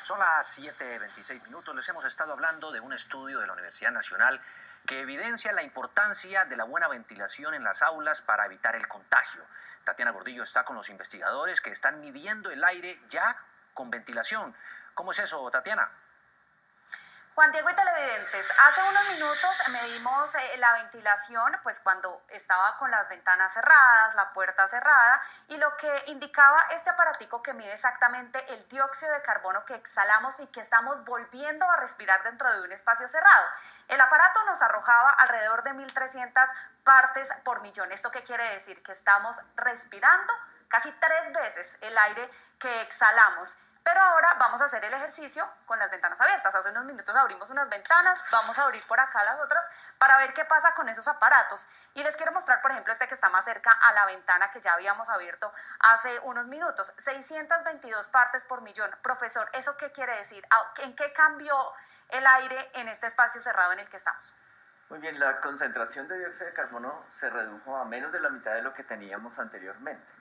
Son las 7:26. Les hemos estado hablando de un estudio de la Universidad Nacional que evidencia la importancia de la buena ventilación en las aulas para evitar el contagio. Tatiana Gordillo está con los investigadores que están midiendo el aire ya con ventilación. ¿Cómo es eso, Tatiana? Juan Diego y televidentes, hace unos minutos medimos la ventilación, pues cuando estaba con las ventanas cerradas, la puerta cerrada, y lo que indicaba este aparatico que mide exactamente el dióxido de carbono que exhalamos y que estamos volviendo a respirar dentro de un espacio cerrado. El aparato nos arrojaba alrededor de 1.300 partes por millón. ¿Esto qué quiere decir? Que estamos respirando casi 3 veces el aire que exhalamos. Pero ahora vamos a hacer el ejercicio con las ventanas abiertas. Hace unos minutos abrimos unas ventanas, vamos a abrir por acá las otras para ver qué pasa con esos aparatos. Y les quiero mostrar, por ejemplo, este que está más cerca a la ventana que ya habíamos abierto hace unos minutos. 622 partes por millón. Profesor, ¿eso qué quiere decir? ¿En qué cambió el aire en este espacio cerrado en el que estamos? Muy bien, la concentración de dióxido de carbono se redujo a menos de la mitad de lo que teníamos anteriormente.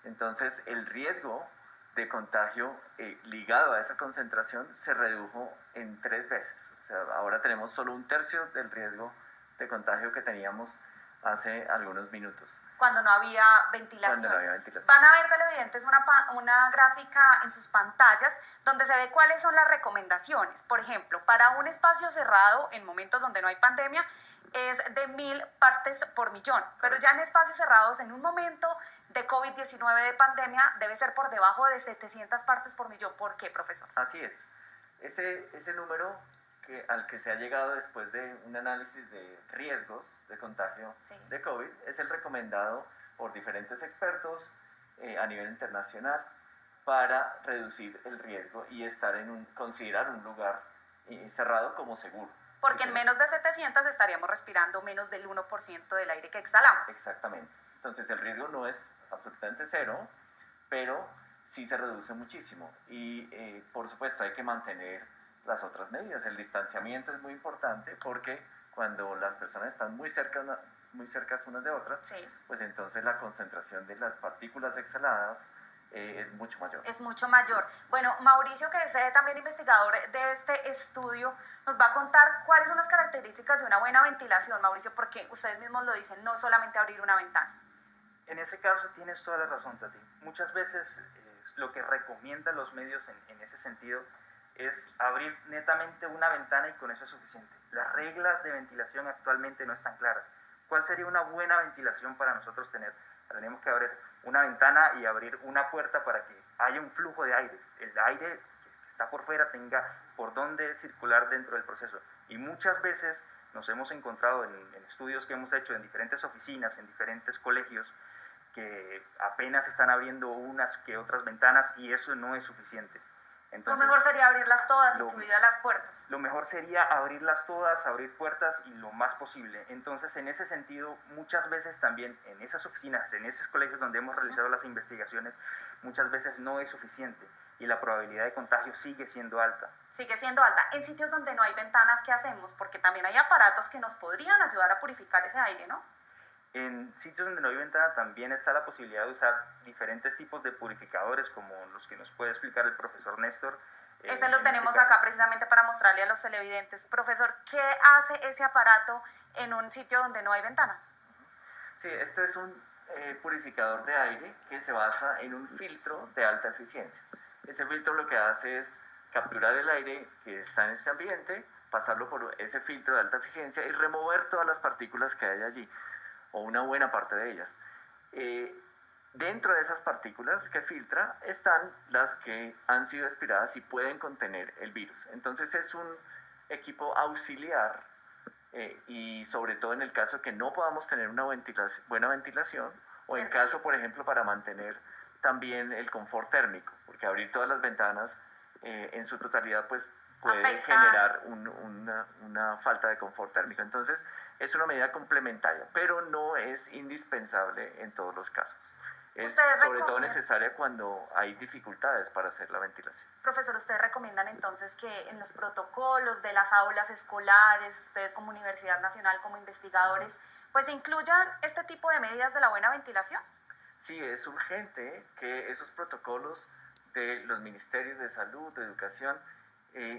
Entonces, el riesgo de contagio ligado a esa concentración se redujo en 3 veces. O sea, ahora tenemos solo 1/3 del riesgo de contagio que teníamos hace algunos minutos. Cuando no había ventilación. Cuando no había ventilación. Van a ver, televidentes, una gráfica en sus pantallas donde se ve cuáles son las recomendaciones. Por ejemplo, para un espacio cerrado en momentos donde no hay pandemia es de 1.000 partes por millón, pero ya en espacios cerrados en un momento de COVID-19 de pandemia debe ser por debajo de 700 partes por millón. ¿Por qué, profesor? Así es. Ese número al que se ha llegado después de un análisis de riesgos de contagio de COVID es el recomendado por diferentes expertos a nivel internacional para reducir el riesgo y considerar un lugar cerrado como seguro. Porque en menos de 700 estaríamos respirando menos del 1% del aire que exhalamos. Exactamente. Entonces el riesgo no es absolutamente cero, pero sí se reduce muchísimo. Y por supuesto hay que mantener las otras medidas. El distanciamiento es muy importante porque cuando las personas están muy cerca unas de otras, pues entonces la concentración de las partículas exhaladas es mucho mayor. Es mucho mayor. Bueno, Mauricio, que es también investigador de este estudio, nos va a contar cuáles son las características de una buena ventilación, Mauricio, porque ustedes mismos lo dicen, no solamente abrir una ventana. En ese caso tienes toda la razón, Tati. Muchas veces lo que recomiendan los medios en ese sentido es abrir netamente una ventana y con eso es suficiente. Las reglas de ventilación actualmente no están claras. ¿Cuál sería una buena ventilación para nosotros tener? Tenemos que abrir una ventana y abrir una puerta para que haya un flujo de aire. El aire que está por fuera tenga por dónde circular dentro del proceso. Y muchas veces nos hemos encontrado en estudios que hemos hecho en diferentes oficinas, en diferentes colegios, que apenas están abriendo unas que otras ventanas y eso no es suficiente. Entonces, lo mejor sería abrirlas todas, incluidas las puertas. Lo mejor sería abrirlas todas, abrir puertas y lo más posible. Entonces, en ese sentido, muchas veces también en esas oficinas, en esos colegios donde hemos realizado las investigaciones, muchas veces no es suficiente y la probabilidad de contagio sigue siendo alta. Sigue siendo alta. En sitios donde no hay ventanas, ¿qué hacemos? Porque también hay aparatos que nos podrían ayudar a purificar ese aire, ¿no? En sitios donde no hay ventana también está la posibilidad de usar diferentes tipos de purificadores como los que nos puede explicar el profesor Néstor. Ese lo tenemos acá precisamente para mostrarle a los televidentes. Profesor, ¿qué hace ese aparato en un sitio donde no hay ventanas? Sí, esto es un purificador de aire que se basa en un filtro de alta eficiencia. Ese filtro lo que hace es capturar el aire que está en este ambiente, pasarlo por ese filtro de alta eficiencia y remover todas las partículas que hay allí, o una buena parte de ellas. Dentro de esas partículas que filtra están las que han sido expiradas y pueden contener el virus. Entonces es un equipo auxiliar y sobre todo en el caso que no podamos tener una buena ventilación o en caso, por ejemplo, para mantener también el confort térmico, porque abrir todas las ventanas en su totalidad pues puede generar una falta de confort térmico. Entonces, es una medida complementaria, pero no es indispensable en todos los casos. Es sobre todo necesaria cuando hay dificultades para hacer la ventilación. Profesor, ¿ustedes recomiendan entonces que en los protocolos de las aulas escolares, ustedes como Universidad Nacional, como investigadores, pues incluyan este tipo de medidas de la buena ventilación? Sí, es urgente que esos protocolos de los ministerios de salud, de educación,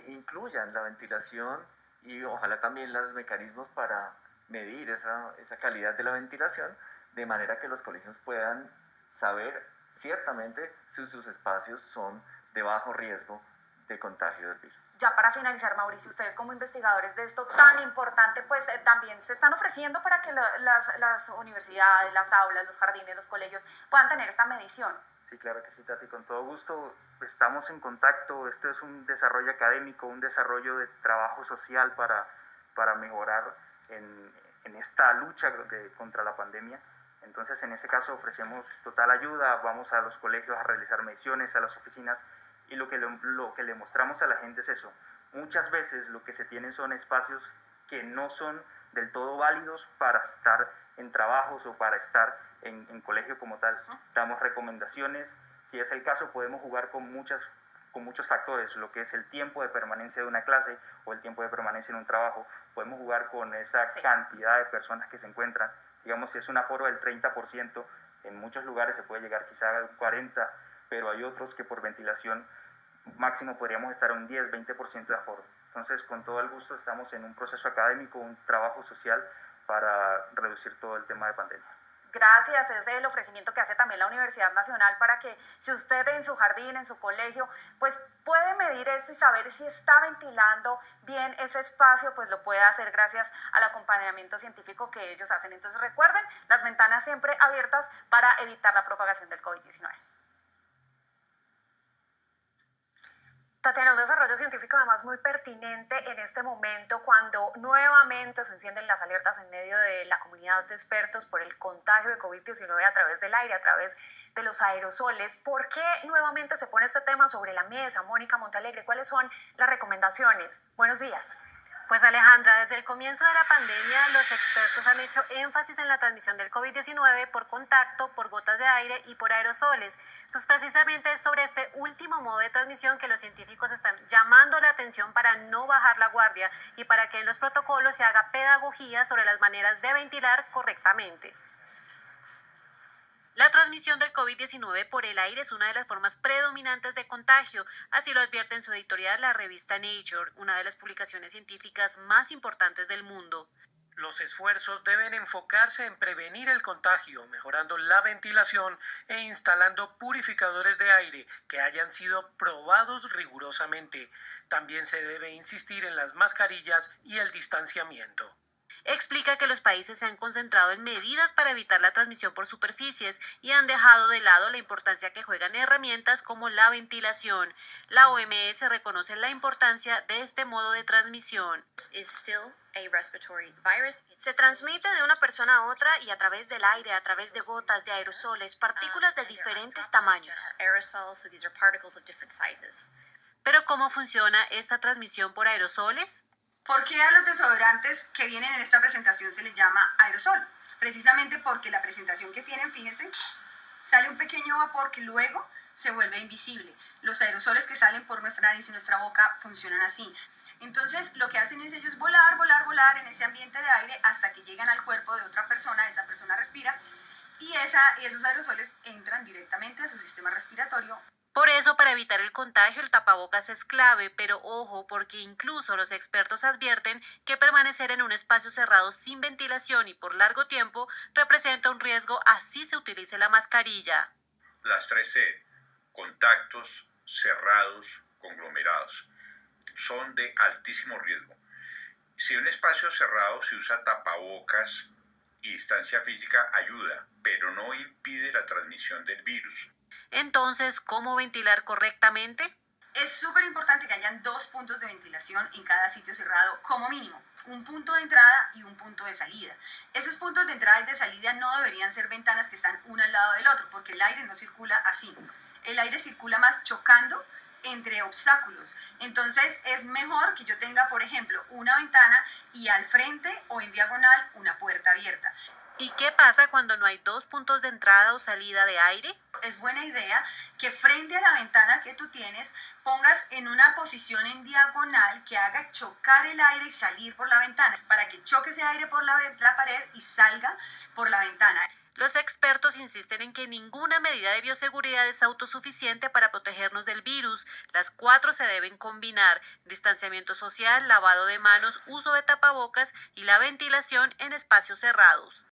incluyan la ventilación y ojalá también los mecanismos para medir esa calidad de la ventilación, de manera que los colegios puedan saber ciertamente si sus espacios son de bajo riesgo de contagio del virus. Ya para finalizar, Mauricio, ustedes como investigadores de esto tan importante, pues también se están ofreciendo para que las universidades, las aulas, los jardines, los colegios puedan tener esta medición. Sí, claro que sí, Tati, con todo gusto estamos en contacto. Esto es un desarrollo académico, un desarrollo de trabajo social para mejorar en esta lucha contra la pandemia. Entonces, en ese caso ofrecemos total ayuda, vamos a los colegios a realizar mediciones, a las oficinas, y lo que le mostramos a la gente es eso. Muchas veces lo que se tienen son espacios que no son del todo válidos para estar en trabajos o para estar en colegio como tal. Damos recomendaciones, si es el caso podemos jugar con muchos factores, lo que es el tiempo de permanencia de una clase o el tiempo de permanencia en un trabajo. Podemos jugar con esa cantidad de personas que se encuentran. Digamos, si es un aforo del 30%, en muchos lugares se puede llegar quizá a un 40%, pero hay otros que por ventilación máximo podríamos estar a un 10-20% de aforo. Entonces, con todo el gusto estamos en un proceso académico, un trabajo social para reducir todo el tema de pandemia. Gracias, ese es el ofrecimiento que hace también la Universidad Nacional para que si usted en su jardín, en su colegio, pues puede medir esto y saber si está ventilando bien ese espacio, pues lo puede hacer gracias al acompañamiento científico que ellos hacen. Entonces recuerden, las ventanas siempre abiertas para evitar la propagación del COVID-19. Tatiana, un desarrollo científico además muy pertinente en este momento cuando nuevamente se encienden las alertas en medio de la comunidad de expertos por el contagio de COVID-19 a través del aire, a través de los aerosoles. ¿Por qué nuevamente se pone este tema sobre la mesa? Mónica Montalegre, ¿cuáles son las recomendaciones? Buenos días. Pues Alejandra, desde el comienzo de la pandemia, los expertos han hecho énfasis en la transmisión del COVID-19 por contacto, por gotas de aire y por aerosoles. Pues precisamente es sobre este último modo de transmisión que los científicos están llamando la atención para no bajar la guardia y para que en los protocolos se haga pedagogía sobre las maneras de ventilar correctamente. La transmisión del COVID-19 por el aire es una de las formas predominantes de contagio, así lo advierte en su editorial la revista Nature, una de las publicaciones científicas más importantes del mundo. Los esfuerzos deben enfocarse en prevenir el contagio, mejorando la ventilación e instalando purificadores de aire que hayan sido probados rigurosamente. También se debe insistir en las mascarillas y el distanciamiento. Explica que los países se han concentrado en medidas para evitar la transmisión por superficies y han dejado de lado la importancia que juegan herramientas como la ventilación. La OMS reconoce la importancia de este modo de transmisión. Se transmite de una persona a otra y a través del aire, a través de gotas, de aerosoles, partículas de diferentes tamaños. ¿Pero cómo funciona esta transmisión por aerosoles? ¿Por qué a los desodorantes que vienen en esta presentación se les llama aerosol? Precisamente porque la presentación que tienen, fíjense, sale un pequeño vapor que luego se vuelve invisible. Los aerosoles que salen por nuestra nariz y nuestra boca funcionan así. Entonces, lo que hacen es ellos volar en ese ambiente de aire hasta que llegan al cuerpo de otra persona, esa persona respira y esos aerosoles entran directamente a su sistema respiratorio. Por eso, para evitar el contagio, el tapabocas es clave, pero ojo, porque incluso los expertos advierten que permanecer en un espacio cerrado sin ventilación y por largo tiempo representa un riesgo, así se utilice la mascarilla. Las 3C, contactos cerrados, conglomerados, son de altísimo riesgo. Si en un espacio cerrado se usa tapabocas y distancia física, ayuda, pero no impide la transmisión del virus. Entonces, ¿cómo ventilar correctamente? Es súper importante que hayan 2 puntos de ventilación en cada sitio cerrado como mínimo. Un punto de entrada y un punto de salida. Esos puntos de entrada y de salida no deberían ser ventanas que están una al lado del otro, porque el aire no circula así. El aire circula más chocando entre obstáculos. Entonces es mejor que yo tenga, por ejemplo, una ventana y al frente o en diagonal una puerta abierta. ¿Y qué pasa cuando no hay 2 puntos de entrada o salida de aire? Es buena idea que frente a la ventana que tú tienes pongas en una posición en diagonal que haga chocar el aire y salir por la ventana, para que choque ese aire por la pared y salga por la ventana. Los expertos insisten en que ninguna medida de bioseguridad es autosuficiente para protegernos del virus. Las 4 se deben combinar: distanciamiento social, lavado de manos, uso de tapabocas y la ventilación en espacios cerrados.